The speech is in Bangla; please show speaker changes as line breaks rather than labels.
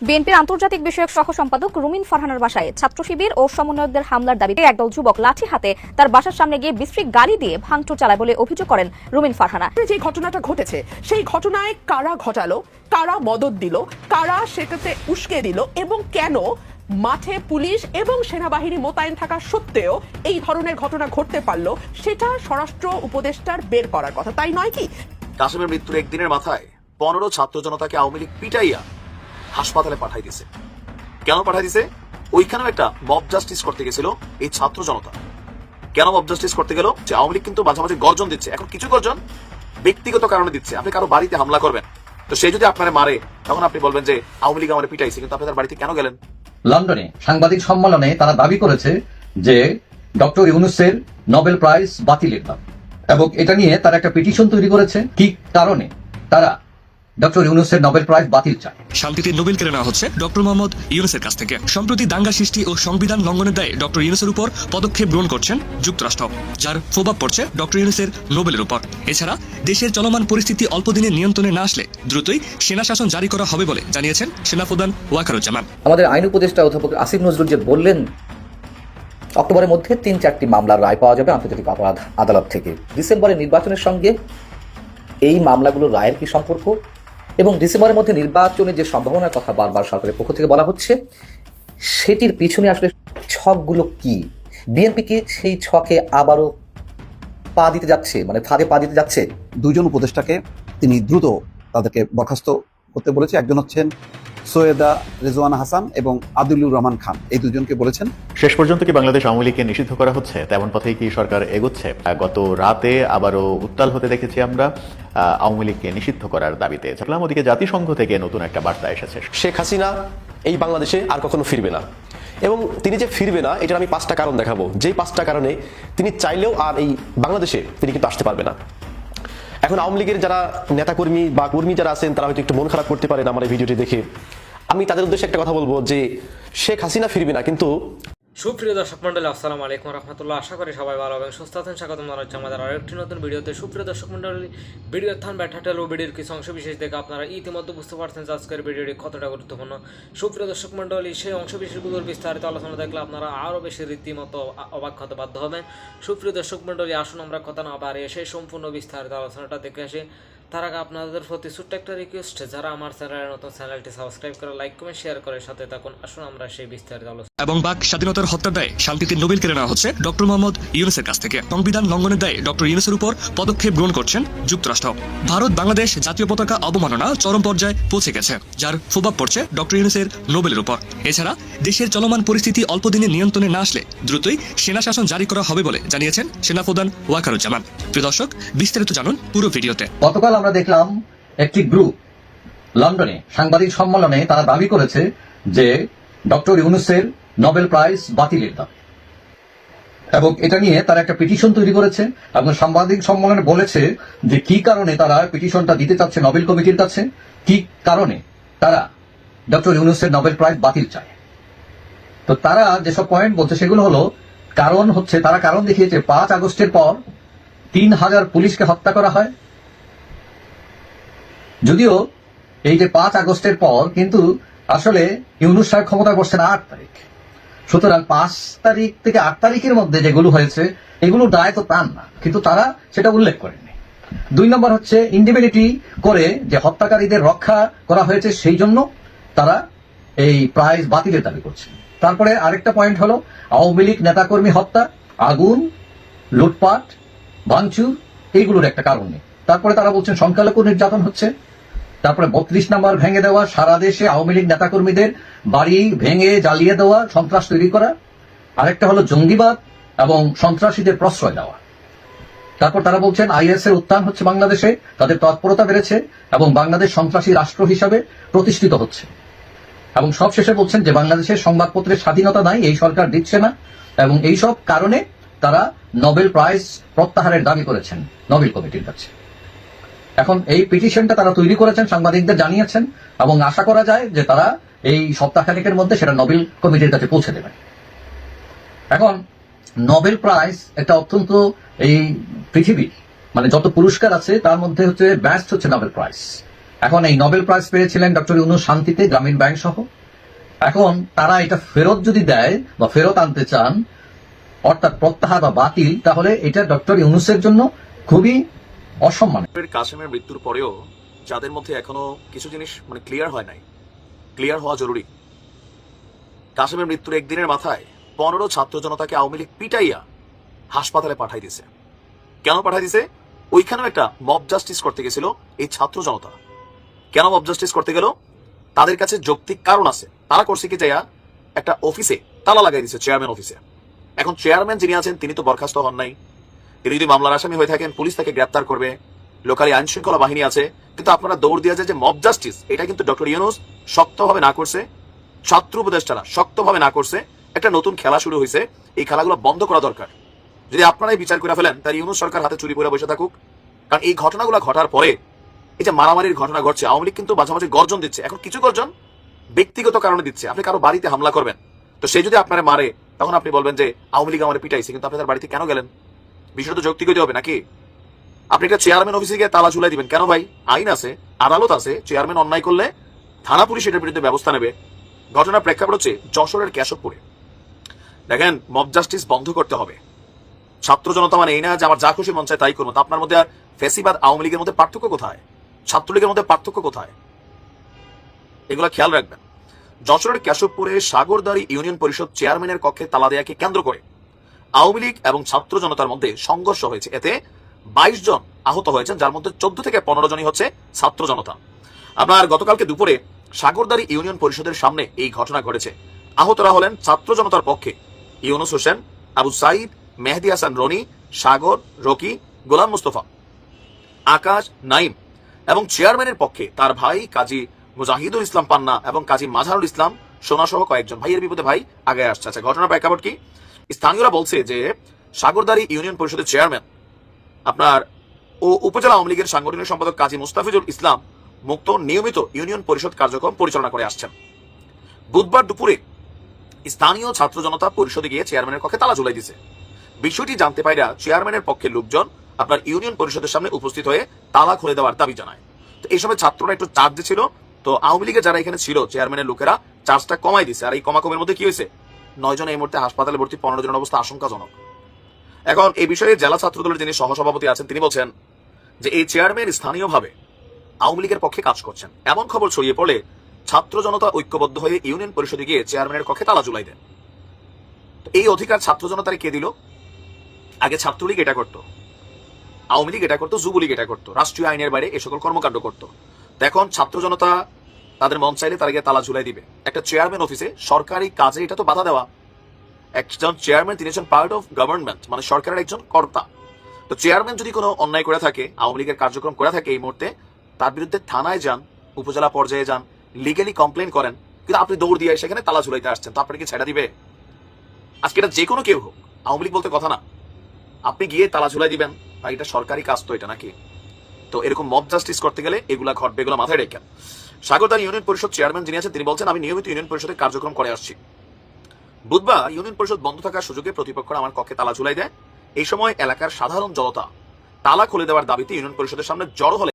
বিএনপির আন্তর্জাতিক বিষয়ক সহ সম্পাদক রুমিন ফারহানার বাসায় ছাত্র শিবির ও সমন্বয়কদের হামলার দাবিতে একদল যুবক লাঠি হাতে তার বাসার সামনে গিয়ে বিশ্রী গালি দিয়ে ভাঙচুর চালায় বলে অভিযোগ করেন রুমিন ফারহানা।
যে ঘটনাটা ঘটেছে সেই ঘটনায় কারা ঘটালো, কারা মদদ দিল, কারা সেটাতে উস্কে দিল এবং কেন মাঠে পুলিশ এবং সেনাবাহিনী মোতায়েন থাকা সত্ত্বেও এই ধরনের ঘটনা ঘটতে পারলো সেটা স্বরাষ্ট্র উপদেষ্টার বের করার কথা, তাই নয় কি?
কাসেমের মৃত্যুর একদিনের মাথায় 15 ছাত্র জনতাকে আওয়ামী লীগ পিটাইয়া হাসপাতালে পাঠাই দিছে। কেন পাঠাই দিছে? ওইখানেও একটা মব জাস্টিস করতে গেছিল এই ছাত্র জনতা। কেন মব জাস্টিস করতে গেল? যে আওয়ামী লীগ কিন্তু মাঝে মাঝে গর্জন দিচ্ছে, এখন কিছু গর্জন ব্যক্তিগত কারণে দিচ্ছে। আপনি কারো বাড়িতে হামলা করবেন, তো সে যদি আপনারে মারে তখন আপনি বলবেন যে আওয়ামী লীগ আমার পিটাইছে, কিন্তু আপনি তার বাড়িতে কেন গেলেন?
লন্ডনে সাংবাদিক সম্মেলনে তারা দাবি করেছে যে ডক্টর ইউনূসের নোবেল প্রাইজ বাতিলের দাবি, এবং এটা নিয়ে তারা একটা পিটিশন তৈরি করেছে। কি কারণে তারা ডক্টর ইউনূসের নোবেল প্রাইজ বাতিল চায়?
শান্তিতে নোবেল কেড়ে নেওয়া হচ্ছে ডক্টর মোহাম্মদ ইউনূসের কাছ থেকে। সম্প্রতি দাঙ্গা সৃষ্টি ও সংবিধান লঙ্ঘনের দায়ে ডক্টর ইউনূসের উপর পদক্ষেপ গ্রহণ করছেন যুক্তরাষ্ট্র, যার প্রভাব পড়ছে ডক্টর ইউনূসের নোবেলের উপর। এছাড়া দেশের চলমান পরিস্থিতি অল্প দিনে নিয়ন্ত্রণে না আসলে দ্রুতই সেনা শাসন জারি করা হবে বলে জানিয়েছেন সেনাপ্রধান ওয়াকারুজ্জামান।
আমাদের আইন উপদেষ্টা অধ্যাপক আসিফ নজরুল যে বললেন অক্টোবরের মধ্যে ৩-৪টি মামলার রায় পাওয়া যাবে আন্তর্জাতিক অপরাধ আদালত থেকে। ডিসেম্বরের নির্বাচনের সঙ্গে এই মামলাগুলোর রায়ের কি সম্পর্ক, এবং ডিসেম্বরের মধ্যে নির্বাচনের যে সম্ভাবনার কথা বারবার সরকারের পক্ষ থেকে বলা হচ্ছে, সেটির পিছনে আসলে ছকগুলো কি? বিএনপি কি সেই ছকে আবারও পা দিতে যাচ্ছে, মানে ফাঁদে পা দিতে যাচ্ছে?
দুইজন উপদেষ্টাকে তিনি দ্রুত তাদেরকে বরখাস্ত করতে বলেছে। একজন হচ্ছেন সৈয়দা রেজওয়ানা হাসান এবং আদিলুর রহমান খান, এই দুজনকে বলেছেন।
শেষ পর্যন্ত কি বাংলাদেশ আওয়ামী লীগকে নিষিদ্ধ করা হচ্ছে, তেমন পথেই কি সরকার এগোচ্ছে? গত রাতে আবারও উত্তাল হতে দেখেছি আমরা আওয়ামী লীগকে নিষিদ্ধ করার দাবিতে। ওদিকে জাতিসংঘ থেকে নতুন একটা বার্তা এসেছে।
শেখ হাসিনা এই বাংলাদেশে আর কখনো ফিরবে না, এবং তিনি যে ফিরবে না এটার আমি 5টা কারণ দেখাবো, যেই 5টা কারণে তিনি চাইলেও আর এই বাংলাদেশে তিনি কিন্তু আসতে পারবে না। এখন আওয়ামী লীগের যারা নেতাকর্মী বা কর্মী যারা আছেন তারা হয়তো একটু মন খারাপ করতে পারেন আমার এই ভিডিওটি দেখে। আমি তাদের উদ্দেশ্যে একটা কথা বলবো যে শেখ হাসিনা ফিরবে না, কিন্তু
সুপ্রিয় দর্শক মন্ডলী, আসসালামু আলাইকুম রহমতুল্লাহ। আশা করি সবাই ভালো এবং সুস্থ আছেন। স্বাগতম জানাচ্ছি আমাদের আরেকটি নতুন ভিডিওতে। সুপ্রিয় দর্শক মন্ডলী, ভিডিওর থাম্বনেল টাইটেল ও ভিডিওর কিছু অংশ বিশেষ দেখে আপনারা ইতিমধ্যে বুঝতে পারছেন যে আজকের ভিডিওটি কতটা গুরুত্বপূর্ণ। সুপ্রিয় দর্শক মন্ডলী, সেই অংশ বিশেষগুলোর বিস্তারিত আলোচনা দেখলে আপনারা আরও বেশি রীতিমতো অবাক হতে বাধ্য হবেন। সুপ্রিয় দর্শক মন্ডলী, আসুন আমরা কথা না বাড়িয়ে সেই সম্পূর্ণ বিস্তারিত আলোচনাটা দেখে আসি। তার আগে আপনাদের প্রতি ছোট্ট একটা রিকোয়েস্ট, যারা আমার চ্যানেলের নতুন চ্যানেলটি সাবস্ক্রাইব করে লাইক কমেন্ট শেয়ার করে সাথে থাকুন। আসুন আমরা সেই বিস্তারিত আলোচনা।
এবং বাক স্বাধীনতার হত্যার দায়ে শান্তিতে নোবেল কেড়ে নেওয়া হচ্ছে ডক্টর মোহাম্মদ ইউনূসের কাছ থেকে। সংবিধান লঙ্ঘনের দায়ে ডক্টর ইউনূসের উপর পদক্ষেপ গ্রহণ করছেন যুক্তরাষ্ট্র। ভারত বাংলাদেশ জাতীয় পতাকা অবমাননা চরম পর্যায়ে পৌঁছে গেছে, যার প্রভাব পড়ছে ডক্টর ইউনূসের নোবেলের উপর। এছাড়া দেশের চলমান পরিস্থিতি অল্প দিনে নিয়ন্ত্রণে না আসলে দ্রুতই সেনা শাসন জারি করা হবে বলে জানিয়েছেন সেনাপ্রধান ওয়াকারুজ্জামান। প্রিয় দর্শক, বিস্তারিত জানুন পুরো ভিডিওতে।
গতকাল আমরা দেখলাম একটি গ্রুপ লন্ডনে সাংবাদিক সম্মেলনে তারা দাবি করেছে যে ডক্টর ইউনূসের নোবেল প্রাইজ বাতিলের দাবি, এবং এটা নিয়ে তারা একটা পিটিশন তৈরি করেছে এবং সাংবাদিক সম্মেলনে বলেছে যে কি কারণে তারা পিটিশনটা দিতে চাচ্ছে নোবেল কমিটির কাছে, কি কারণে তারা ডক্টর ইউনূসের নোবেল প্রাইজ বাতিল চায়। তো তারা যেসব পয়েন্ট বলছে সেগুলো হলো, কারণ হচ্ছে তারা কারণ দেখিয়েছে 5 আগস্টের পর 3000 পুলিশকে হত্যা করা হয়। যদিও এই যে 5 আগস্টের পর কিন্তু আসলে ইউনূস সাহেব ক্ষমতায় বসছেন 8 তারিখ, সুতরাং 5 তারিখ থেকে 8 তারিখের মধ্যে যেগুলো হয়েছে এগুলো দায় তো তার না, কিন্তু তারা সেটা উল্লেখ করেনি। 2 নম্বর হচ্ছে ইন্ডিমিনিটি করে যে হত্যাকারীদের রক্ষা করা হয়েছে, সেই জন্য তারা এই প্রাইজ বাতিলের দাবি করছে। তারপরে আরেকটা পয়েন্ট হলো আওয়ামী লীগ নেতাকর্মী হত্যা, আগুন, লুটপাট, ভাঙচুর, এইগুলোর একটা কারণ নেই। তারপরে তারা বলছেন সংখ্যালঘু নির্যাতন হচ্ছে। তারপরে 32 নম্বর ভেঙে দেওয়া, সারা দেশে আওয়ামী লীগ নেতাকর্মীদের বাড়ি ভেঙে জ্বালিয়ে দেওয়া, সন্ত্রাস তৈরি করা। আরেকটা হলো জঙ্গিবাদ এবং সন্ত্রাসীদের প্রশ্রয় দেওয়া। তারপর তারা বলছেন আইএস এর উত্থান হচ্ছে বাংলাদেশে, তাদের তৎপরতা বেড়েছে এবং বাংলাদেশ সন্ত্রাসী রাষ্ট্র হিসাবে প্রতিষ্ঠিত হচ্ছে। এবং সবশেষে বলছেন যে বাংলাদেশের সংবাদপত্রের স্বাধীনতা নাই, এই সরকার দিচ্ছে না, এবং এই সব কারণে তারা নোবেল প্রাইজ প্রত্যাহারের দাবি করেছেন নোবেল কমিটির কাছে। এখন এই পিটিশনটা তারা তৈরি করেছেন, সাংবাদিকদের জানিয়েছেন, এবং আশা করা যায় যে তারা এই সপ্তাহখানেকের মধ্যে সেটা নোবেল কমিটির কাছে পৌঁছে দেবেন। এখন নোবেল প্রাইজ একটা অত্যন্ত এই পৃথিবীর মানে যত পুরস্কার আছে তার মধ্যে হচ্ছে বেস্ট হচ্ছে নোবেল প্রাইজ, এখন এই নোবেল প্রাইজ পেয়েছিলেন ডক্টর ইউনূস শান্তিতে, গ্রামীণ ব্যাংক সহ। এখন তারা এটা ফেরত যদি দেয় বা ফেরত আনতে চান, অর্থাৎ প্রত্যাহার বা বাতিল, তাহলে এটা ডক্টর ইউনূসের জন্য খুবই অসম্মান।
কাসেমের মৃত্যুর পরেও যাদের মধ্যে এখনো কিছু জিনিস ক্লিয়ার হয় নাই, ক্লিয়ার হওয়া জরুরি। কাসেমের মৃত্যুর একদিনের মাথায় 15 ছাত্র জনতাকে আওয়ামী লীগ পিটাইয়া হাসপাতালে পাঠাই দিছে। কেন পাঠাই দিছে? ওইখানেও একটা মব জাস্টিস করতে গেছিল এই ছাত্র জনতা। কেন মব জাস্টিস করতে গেল? তাদের কাছে যৌক্তিক কারণ আছে। তারা করছে কি, যাইয়া একটা অফিসে তালা লাগাই দিছে, চেয়ারম্যান অফিসে। এখন চেয়ারম্যান যিনি আছেন তিনি তো বরখাস্ত হন নাই। তিনি যদি মামলার আসামি হয়ে থাকেন, পুলিশ তাকে গ্রেপ্তার করবে, লোকালি আইন শৃঙ্খলা বাহিনী আছে। কিন্তু আপনারা দৌড় দিয়ে যে মব জাস্টিস, এটা কিন্তু ডক্টর ইউনূস শক্তভাবে না করছে, ছাত্র উপদেষ্টারা শক্তভাবে না করছে। একটা নতুন খেলা শুরু হয়েছে, এই খেলাগুলো বন্ধ করা দরকার। যদি আপনারাই বিচার করে ফেলেন, তাহলে ইউনূস সরকার হাতে চুরি পরে বসে থাকুক। কারণ এই ঘটনাগুলো ঘটার পরে, এই যে মারামারির ঘটনা ঘটছে, আওয়ামী লীগ কিন্তু মাঝে মাঝে গর্জন দিচ্ছে। এখন কিছু গর্জন ব্যক্তিগত কারণে দিচ্ছে। আপনি কারো বাড়িতে হামলা করবেন, তো সে যদি আপনারা মারে, তখন আপনি বলবেন যে আওয়ামী লীগ আমার পিটাইছে, কিন্তু আপনি তার বাড়িতে কেন গেলেন? বিষয়টা তো যৌক্তিক হইতে হবে নাকি? আপনি একটা চেয়ারম্যান অফিসে গিয়ে তালা ঝুলাই দিবেন কেন ভাই? আইন আছে, আদালত আছে। চেয়ারম্যান অন্যায় করলে থানা পুলিশ এটার বিরুদ্ধে ব্যবস্থা নেবে। ঘটনার প্রেক্ষাপট হচ্ছে যশোরের কেশবপুরে। দেখেন, মব জাস্টিস বন্ধ করতে হবে। ছাত্র জনতা মানে এই না যে আমার যা খুশি মন চায় তাই করবো। আপনার মধ্যে আর ফ্যাসিবাদ আওয়ামী লীগের মধ্যে পার্থক্য কোথায়? ছাত্রলীগের মধ্যে পার্থক্য কোথায়? এগুলো খেয়াল রাখবেন। যশোরের কেশবপুরে সাগরদাড়ি ইউনিয়ন পরিষদ চেয়ারম্যানের কক্ষে তালা দেয়াকে কেন্দ্র করে আওয়ামী লীগ এবং ছাত্র জনতার মধ্যে সংঘর্ষ হয়েছে। এতে 22 জন আহত হয়েছেন, যার মধ্যে 14 থেকে 15 জনই হচ্ছে ছাত্র জনতা। আপনার গতকালকে দুপুরে সাগরদাড়ি ইউনিয়ন পরিষদের সামনে এই ঘটনা ঘটেছে। আহতরা হলেন ছাত্র জনতার পক্ষে ইউনুস হোসেন, আবু সাইদ, মেহেদি হাসান রনি, সাগর, রকি, গোলাম মুস্তফা, আকাশ, নাইম, এবং চেয়ারম্যানের পক্ষে তার ভাই কাজী মুজাহিদুল ইসলাম পান্না এবং কাজী মাঝারুল ইসলাম সোনা সহ কয়েকজন। ভাইয়ের বিপদে ভাই আগে আসছে। আচ্ছা, ঘটনার প্রেক্ষাপট কি? স্থানীয়রা বলছে যে সাগরদাড়ি ইউনিয়ন পরিষদের চেয়ারম্যান আপনার ও উপজেলা আওয়ামী লীগের সাংগঠনিক সম্পাদক কাজী মুস্তাফিজুল ইসলাম মুক্ত নিয়মিত ইউনিয়ন পরিষদ কার্যক্রম পরিচালনা করে আসছেন। বুধবার দুপুরে স্থানীয় ছাত্র জনতা পরিষদে গিয়ে চেয়ারম্যানের কক্ষে তালা ঝুলাই দিছে। বিষয়টি জানতে পাইরা চেয়ারম্যানের পক্ষে লোকজন আপনার ইউনিয়ন পরিষদের সামনে উপস্থিত হয়ে তালা খুলে দেওয়ার দাবি জানায়। তো এই সময় ছাত্ররা একটু চার্জ ছিল, তো আওয়ামী লীগের যারা এখানে ছিল চেয়ারম্যানের লোকেরা চার্জটা কমাই দিছে। আর এই কমাকমের মধ্যে কি হয়েছে? 9 জন এই মুহূর্তে হাসপাতালে ভর্তি, 15 জনের অবস্থা আশঙ্কাজনক। এখন এই বিষয়ে জেলা ছাত্রদলের যিনি সহসভাপতি আছেন তিনি বলছেন যে এই চেয়ারম্যান স্থানীয়ভাবে আওয়ামী লীগের পক্ষে কাজ করছেন। এমন খবর ছড়িয়ে পড়লে ছাত্র জনতা ঐক্যবদ্ধ হয়ে ইউনিয়ন পরিষদে গিয়ে চেয়ারম্যানের কক্ষে তালা ঝুলাই দেন। এই অধিকার ছাত্র জনতার কে দিল? আগে ছাত্রলীগ এটা করতো, আওয়ামী লীগ এটা করতো, যুবলীগ এটা করতো, রাষ্ট্রীয় আইনের বাইরে এ সকল কর্মকাণ্ড করতো। এখন ছাত্র জনতা তাদের মন চাইলে তারা গিয়ে তালা ঝুলাই দিবে। একটা চেয়ারম্যান অফিসে সরকারি কাজে এটা তো বাধা দেওয়া। একজন চেয়ারম্যান, তিনি একজন পার্ট অফ গভর্নমেন্ট, মানে সরকারের একজন কর্তা। তো চেয়ারম্যান যদি কোনো অন্যায় করে থাকে, আওয়ামী লীগের কার্যক্রম করে থাকে, এই মুহূর্তে তার বিরুদ্ধে থানায় যান, উপজেলা পর্যায়ে যান, লিগালি কমপ্লেন করেন। কিন্তু আপনি দৌড় দিয়ে সেখানে তালা ঝুলাইতে আসছেন, তো আপনাকে কি ছেড়ে দিবে? আজকে এটা যে কোনো কেউ হোক, আওয়ামী লীগ বলতে কথা না, আপনি গিয়ে তালা ঝুলাই দিবেন ভাই? এটা সরকারি কাজ তো এটা নাকি? তো এরকম মব জাস্টিস করতে গেলে এগুলা ঘটবে, এগুলো মাথায় রেখেন। সাগরদাড়ি ইউনিয়ন পরিষদ চেয়ারম্যান যিনি আছেন তিনি বলছেন, আমি নিয়মিত ইউনিয়ন পরিষদের কার্যক্রম করে আসছি। বুধবার ইউনিয়ন পরিষদ বন্ধ থাকার সুযোগে প্রতিপক্ষরা আমার কক্ষে তালা ঝুলাই দেয়। এই সময় এলাকার সাধারণ জনতা তালা খুলে দেওয়ার দাবিতে ইউনিয়ন পরিষদের সামনে জড়ো হলে